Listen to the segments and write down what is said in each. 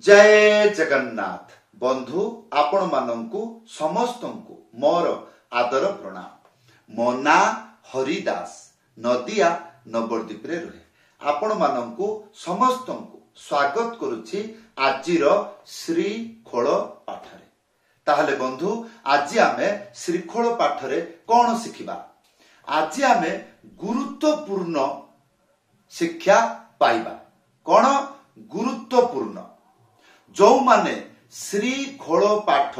जय जगन्नाथ बंधु आपण मानंकु समस्तंकु मोर आदर प्रणाम। मो ना हरिदास नदिया नवद्वीप रे रहे आपण मानंकु समस्तंकु स्वागत करुछि आजिर श्रीखोल पाठरे। ताहले बंधु आज आमे श्रीखोल पाठरे कौन शिखिबा? आज आमे गुरुत्वपूर्ण शिक्षा पाइबा। कौन गुरुत्वपूर्ण? जो माने श्रीखोल पाठ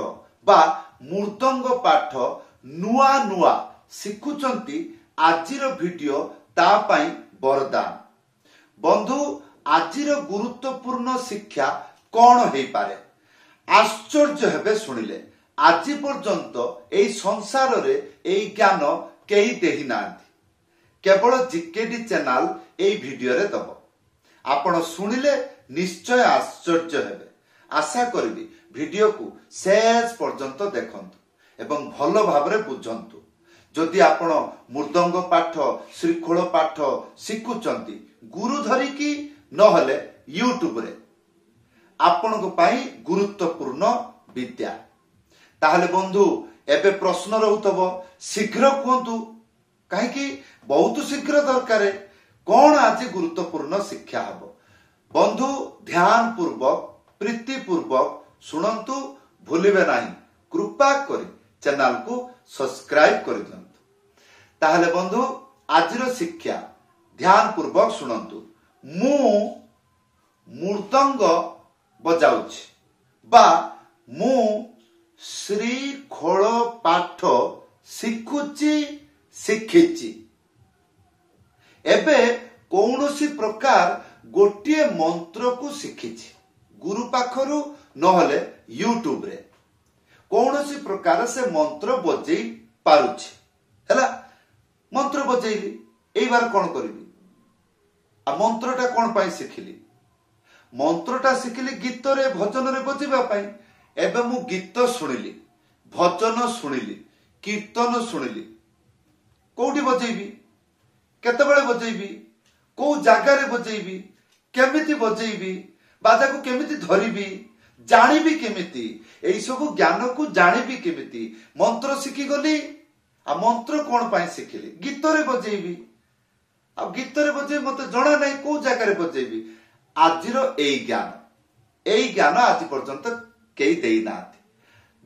बा मृदंग पाठ नुआ नुआ शिखुचंती आजिर वीडियो ता पाई वरदान। बंधु आजिर गुरुत्वपूर्ण शिक्षा कौन हेई पारे? आश्चर्य हेबे सुनिले आज पर्यंत एई संसार रे एई ज्ञान केही देही नांती। केवल जीकेडी चैनल एई वीडियो रे दबो। आपण सुनिले निश्चय आश्चर्य हेबे। आशा करी वीडियो को शेष पर्यंत देखंतु एवं भल भाबरे बुझंतु। जदि आपण मृदंग पाठ श्रीखोल पाठ शिखुचंती गुरु धरिकी नहले यूट्यूब रे आपण को पाई गुरुत्वपूर्ण विद्या। ताहले बंधु एबे प्रश्न रहउतबो शीघ्र कहंतु काहेकि बहुत शीघ्र दरकार। कौन आज गुरुत्वपूर्ण शिक्षा हबो? बंधु ध्यान पूर्वक प्रीति पूर्वक सुनंतु, भूलिबे नहीं। कृपा करी चैनल को सब्सक्राइब कर दियंतु। ताहले बंधु आजिर शिक्षा ध्यान पूर्वक सुनंतु। मु मृदंग बजाउछि बा मु श्रीखोल पाठ शिखुछि शिखिछि। एबे कौनसी प्रकार गोटिए मंत्र को शिखिछि गुरु पाखरु नहले यूट्यूब रे कौनसी प्रकार से मंत्र बजेई पारुछि। हैला मंत्र बजेइली एई बार कोन करिवि? आ मंत्रटा कोन पाई शिखिली? मंत्रटा शिखिली गीत रे भजन रे बजेबा पाई। एबे मु गीत सुनिली, भजन सुनिली, कीर्तन सुनिली। कोउठी बजेइबी? केतेबेले बजेइबी? को जागा रे बजेइबी? केमिति बजेइबी? बाजा को केमिति धरिबी? जानिबी केमिति? एई सब ज्ञान को जानिबी केमिति? मंत्र शिखी गली। आ मंत्र कोन पाई शिखिली? गीत रे बजेइबी। आ गीत रे बजे मते जणा नै को जागा रे बजेइबी। आजिर एई ज्ञान आज पर्यंत केई देई नाथि।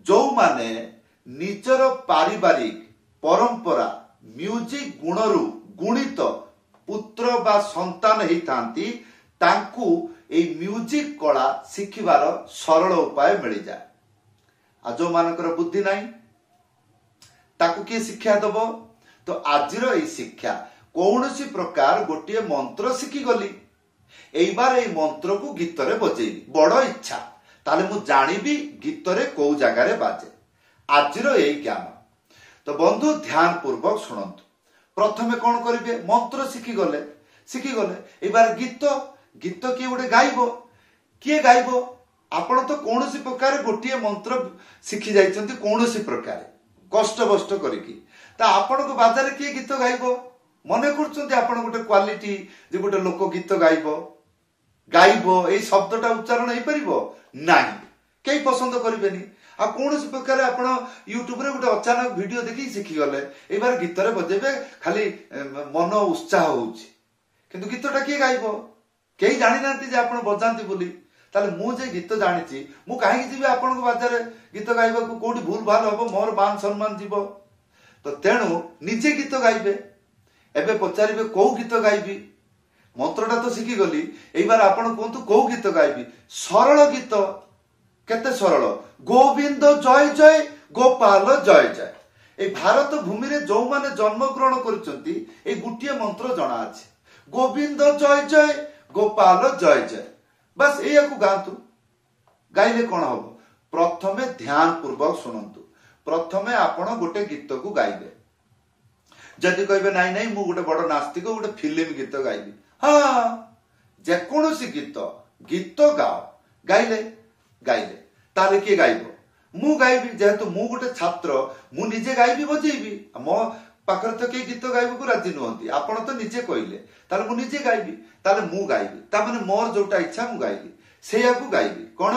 जो माने निजर पारिवारिक परंपरा म्यूजिक गुणरु गुणित पुत्र बा संतान हेई थांती तांकू ए म्यूजिक कला शिखिबार सरल उपाय मिल जाए। आ जो मानकर बुद्धि नहीं ताकू किए शिक्षा दबो? तो आजिर ए शिक्षा कौनसी प्रकार गोटे मंत्र शिखी गली एई बार ए मंत्र को गीत रे बजेइबी। बड़ इच्छा ताले मु जानिबी गीत रे को जगह रे बाजे। आजिर ए ज्ञान। तो बंधु ध्यान पूर्वक सुनंतु। प्रथमे कौन करिवे? मंत्र शिखी गले एई बार गीत किए गोटे गाइबो? किए गाइबो? आपण तो कौनसी प्रकार गोटे मंत्र शिखी जाइछंती कौनसी प्रकार कष्ट बष्ट करिकी। ता आपण को बाजार किए गीत गाइबो? मने करछंती आपण गोटे क्वालिटी जे गोटे लोक गीत गाइबो एई शब्दटा उच्चारण हेई परिबो नाही। केई पसंद करिवेनी। आ कौनसी प्रकार आपण यूट्यूब रे गोटे अचानक वीडियो देखि शिखी गले एई बार गीत रे बजेबे खाली मन उत्साह होउची किंतु गीतटा किए गाइबो? केही जानि नांती जे आपण बजांती बोली। ताले मु जे गीत जानिची मु काहे कि जीवे आपण को बाजार गीत गाइबा को? कोठी भूल भाल हबो मोर मान सम्मान जीवो। तो तेणु निजे गीत गाइबे। एबे पचारिबे को गीत गाइबी? मंत्रटा तो शिखी गली एई बार आपण कोंतु को गीत गाइबी? सरल गीत। केते सरल? गोविंद जय जय गोपाल जय जय। ए भारत भूमि रे जो माने जन्म ग्रहण करिसंती ए गुटिए मंत्र जणा अछि। गोविंद जय जय गोपाल जय जय। बस एया को गांतु। गाइले कोन हबो? प्रथमे ध्यान पूर्वक सुनंतु। प्रथमे आपण गोटे गीत को गाइबे। जदि कहबे नाही नाही मु गोटे बड़ नास्तिक गोटे फिल्म गीत गाइबी। हाँ जे कोनोसी गीत गाओ। गाइले ताले के गाइबो? मु गाइबी। जेहेतु मु गोटे छात्र मु निजे गाइबी बजेइबी। मो पाखर तो के गीत गाइबा को राजी नुहंती। आपण तो निजे कहले ताले मु निजे गाइबी। ताले मु गाइबी ता माने मोर जोटा इच्छा मु गाइबी। ସେଇଆ को गाइबे कौन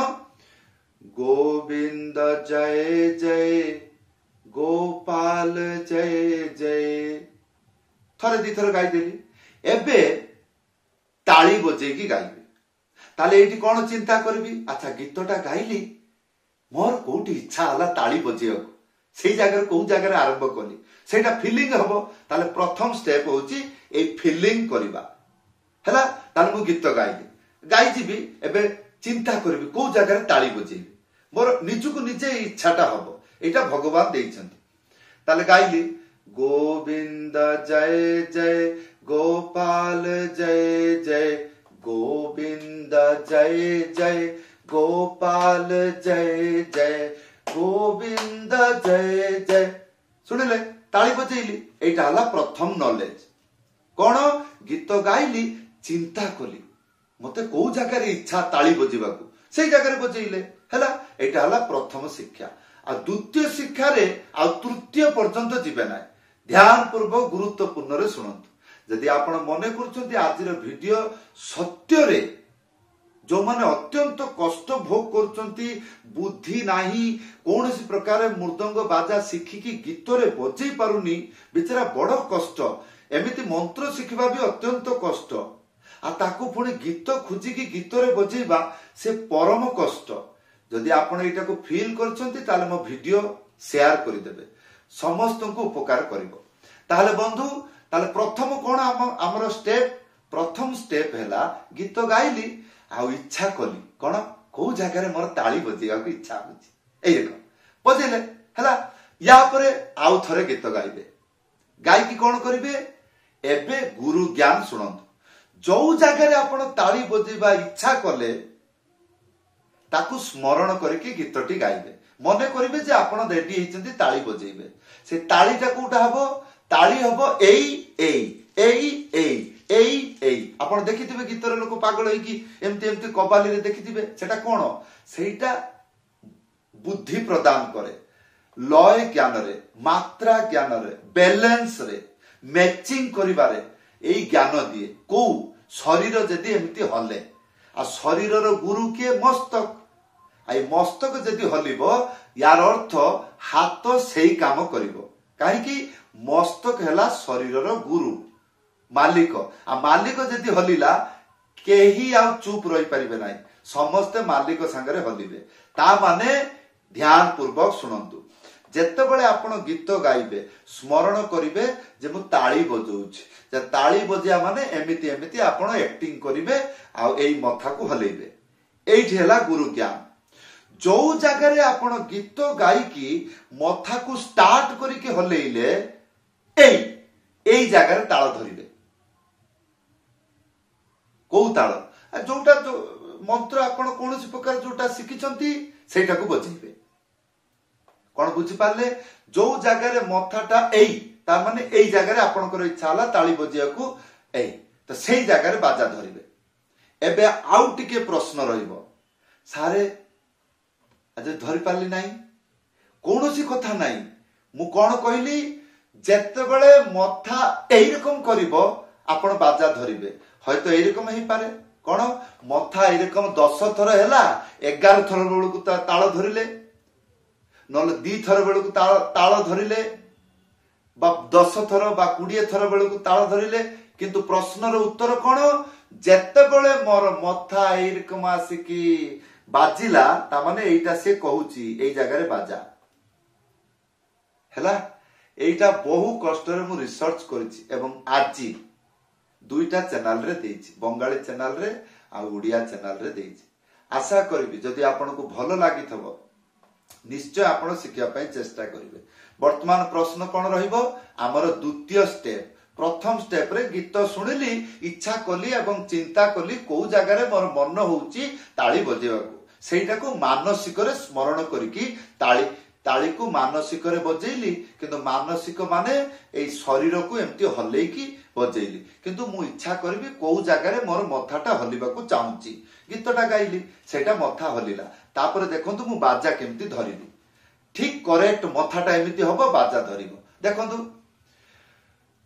गोविंद जय जय गोपाल जय जय थरे दी थर गाइदेली एबे ताली बजेकी गाइबे ताले एठी कौन चिंता करबी अच्छा गीतटा गाइली मोर कोठी इच्छा हला ताली बजेयको सेई जगह को जगह आरंभ कली सेटा फीलिंग हबो ताले प्रथम स्टेप होची ए फीलिंग करबा हला ताले मु गीत गाइली गाई जीबी एबे चिंता करबी को जगह ताली बजेबी मोर निजुको निजे इच्छाटा हबो एटा भगवान देइछन्ति ताले गाइली गोविंद जय जय गोपाल जय जय गोविंद जय जय गोपाल जय जय गोविंद जय जय सुनिले ताली बजेइली एटा हला प्रथम नॉलेज कोन गीत गाइली चिंता कली मते को जगह इच्छा ताली बजेबाकू से जगह बजेइले हला एटा हला प्रथम शिक्षा आ द्वितीय शिक्षा रे आ तृतीय पर्यंत जिबे ना ध्यान पूर्वक गुरुत्वपूर्ण रे सुनंतु यदि आपण मने करछन्ती आजिर वीडियो सत्य रे जो माने अत्यंत कष्ट भोग करछन्ती बुद्धि नाही कोनसी प्रकार मृदंग बाजा शिखिकी गीत रे बजै पारुनी बेचारा बड़ कष्ट एमिति मंत्र शिखिबा भी अत्यंत कष्ट आ ताकू पुणी गीत खोजिकी गीत रे बजेबा से परम कष्ट यदि आपण एटा को फील करछन्ती ताले मो वीडियो शेयर करि देबे समस्त को उपकार करिवो ताले बंधु ताले प्रथम कोन हमर स्टेप प्रथम स्टेप हैला गीत गाइली आ इच्छा कली कोन को जगह रे मोर ताली बजेगा को इच्छा होची एई देखो बजेले हैला या परे आउ थरे गीत गाइबे गाई की कोन करिवे एबे गुरु ज्ञान सुनंतु जो जगह रे आपण ताली बजेबा इच्छा कले ताकू स्मरण करके गीतटी गाइबे मने करिवे जे आपण रेडी हिचंती ताली बजेइबे से तालीटा कोटा हबो ताली हबो एई एई एई एई एई एई आपण देखिथिबे गीतर लोक पागल होई कि एमती एमती कबाली रे देखिथिबे सेटा कोन सेटा बुद्धि प्रदान करे लय ज्ञान रे मात्रा ज्ञान रे बैलेंस रे मैचिंग करिबारे एई ज्ञान दिए को शरीर जदी एमती हले आ शरीर रो गुरु के मस्तक आई मस्तक जदी हलिबो यार अर्थ हाथ सेई काम करिवो काहे कि मस्तक हैला शरीर रो गुरु मालिक आ मालिक जदी हलिला केही आ चुप रही परिबे नाही समस्त मालिक संगरे हलिबे ता माने ध्यान पूर्वक सुनंतु जेते बेले आपण गीत गाइबे स्मरण करिवे जे मु ताली बजौछि जे ताली बजिया माने एमिति एमिति आपण एक्टिंग करिवे आ एई मथा को हलेबे एइठी हैला गुरु ज्ञान जो जगह रे आपण गीत गाई की मथा को स्टार्ट करिके हलेइले एई जगह रे ताल धरिबे को ताल जोटा जो मंत्र आपण कोनसी प्रकार जोटा शिखिचंती सेटा को बजेइबे कोन बुझि पाले जो जगह रे मथाटा एई ता माने एई जगह रे आपण कर इच्छा हला ताली बजिया को एई तो सेई जगह रे बाजा धरिबे एबे आउ टिके प्रश्न रहिबो सारे आज धरि पाली नाही कोनोसी कथा नाही मु कोन कहली जेते बेले मथा एई रकम करिवो आपण बाजा धरिबे हयतो एई रकम ही पारे कोन मथा एई रकम 10 थर हैला 11 थर बेलु को ताल धरिले नले 2 थर बेलु को ताल धरिले बा 10 थर बा 20 थर बेलु को ताल धरिले किंतु प्रश्न रो उत्तर कोन जेते बेले मोर मथा एई रकम आसिकी बाजिला ता माने एइटा से कहूची एई जगह रे बाजा हैला एइटा बहु कष्ट रे मु रिसर्च करिछि एवं आजि दुईटा चैनल रे देइछि बंगाली चैनल रे आ उड़िया चैनल रे देइछि आशा करबी जदि आपन को भलो लागिथबो निश्चय आपण शिखिया पय चेष्टा करिवे वर्तमान प्रश्न कोन रहिबो हमर द्वितीय स्टेप प्रथम स्टेप रे गीत सुनिली इच्छा कली एवं चिंता कली को जगह रे मोर मन होउची ताली बजेबाकू सेटा को मानसिक रे स्मरण करिकी ताली ताली को मानसिक रे बजेइली किंतु मानसिक माने ए शरीर को एम्ति हलेकी बजेइली किंतु मु इच्छा करबी को जगह रे मोर मथाटा हलिबाकू चाहूची गीतटा गाइली सेटा मथा हलिला तापर देखंतु मु बाजा केम्ति धरिली ठीक करेक्ट मथाटा एमिति हबो बाजा धरिबो देखंतु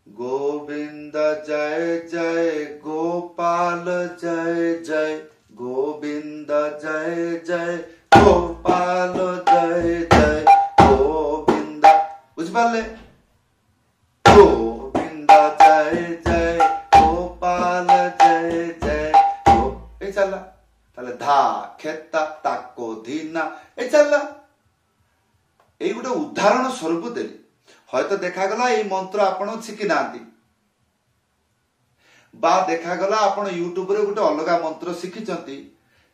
गोविंद जय जय गोपाल जय जय गोविंद जय जय गोपाल जय जय गोविंद बुझिपारे गोविंद जय जय गोपाल जय जय ए चलला ताले धा खेता ताको धीना ए चलला ए गोटे उदाहरण स्वरूप देली हयतो देखागला ये मंत्र आपण शिखी नांती बा देखागला आपण यूट्यूब रे गोटे अलगा मंत्र शिखिचंती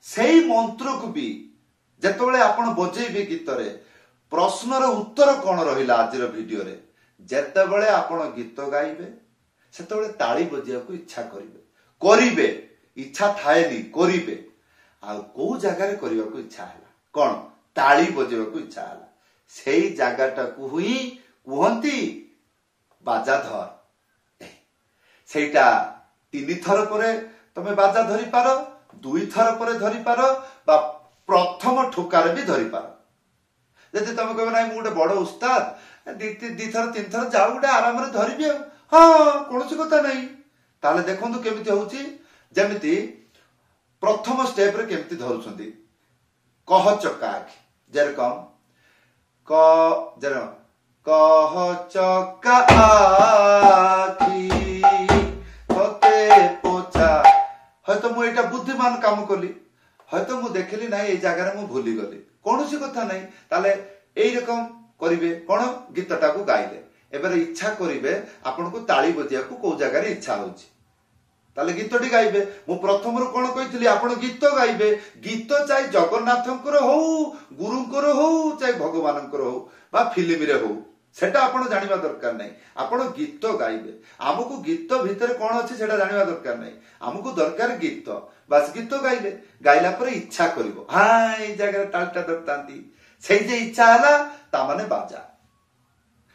सेही मंत्र को भी जेतबेले आपण बजेइबे गीत रे प्रश्नर उत्तर कोन रहिला आजिर वीडियो रे जेतबेले आपण गीत गाइबे सेतबेले ताली बजिया को इच्छा करिवे इच्छा थाएनी करिवे आ को जगह रे करिवा को इच्छा हला कोन ताली बजेवा को इच्छा हला सेही जगहटा को हुई कुहंती बाजा धर सेटा 3 थर परे तमे बाजा धरी पारो 2 थर परे धरी पारो बा प्रथम ठोकार भी धरी पारो जदि तमे कहबे नै मु गोटे बड़ उस्ताद 2 थर 3 थर जाऊ गोटे आराम रे धरिबे हां कोनोसी कथा नै ताले देखंतु केमिति होउची जेमिति प्रथम स्टेप रे केमिति धरुछंती कह चका जेरकम क जर कह चका आखी हयतो मु एटा बुद्धिमान काम कली हयतो मु देखली नाही ए जगह मु भूली गली कोनोसी कथा नाही ताले एई रकम करिवे कोन गीतटा को गाइले एबे इच्छा करिवे आपन को ताली बजिया को को जगह रे इच्छा होची ताले गीतटी गाइबे मु प्रथम रो कोन कहितली आपन गीत गाइबे गीत चाहे जगन्नाथंकर हो गुरुंकर हो चाहे भगवानंकर हो बा फिल्म रे हो सेटा आपण जानिबा दरकार नै आपण गीत गाइबे हमकु गीत भीतर कोन अछि सेटा जानिबा दरकार नै हमकु दरकार गीत बस गीत गाइले गाइला पर इच्छा करिवो हां ए जगह तालटा दरतांती सेई जे इच्छा हला ता माने बाजा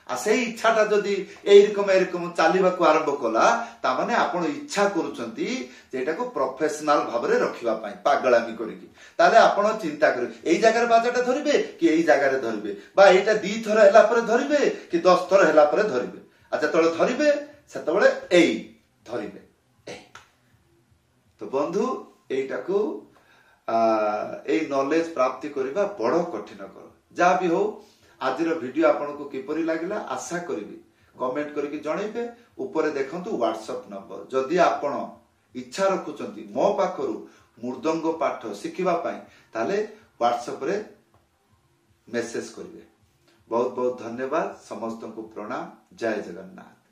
आ सेई इच्छाटा जदी एरकम चालिबा को आरंभ कला ता माने आपण इच्छा करूचंती जेटा को प्रोफेशनल भाबरे रखिबा पई पागलामी करिकी ताले आपण चिंता करी एई जगह बाजाटा धरिबे कि एई जगह रे धरिबे बा एटा 2 थर हला पर धरिबे कि 10 थर हला पर धरिबे अच्छा तळे धरिबे सेतबेले एई धरिबे तो बंधु एटा को एई नॉलेज प्राप्ति करबा बड़ कठिन कर जा भी हो आजिर वीडियो आपन को किपरि लागिला आशा करिवि कमेंट करके जणैबे ऊपर देखंतु व्हाट्सएप नंबर जदि आपन इच्छा रखुचंती मो पाखरु मृदंग पाठ शिखिबा पई ताले व्हाट्सएप रे मेसेज करिवे बहुत बहुत धन्यवाद समस्त को प्रणाम जय जगन्नाथ।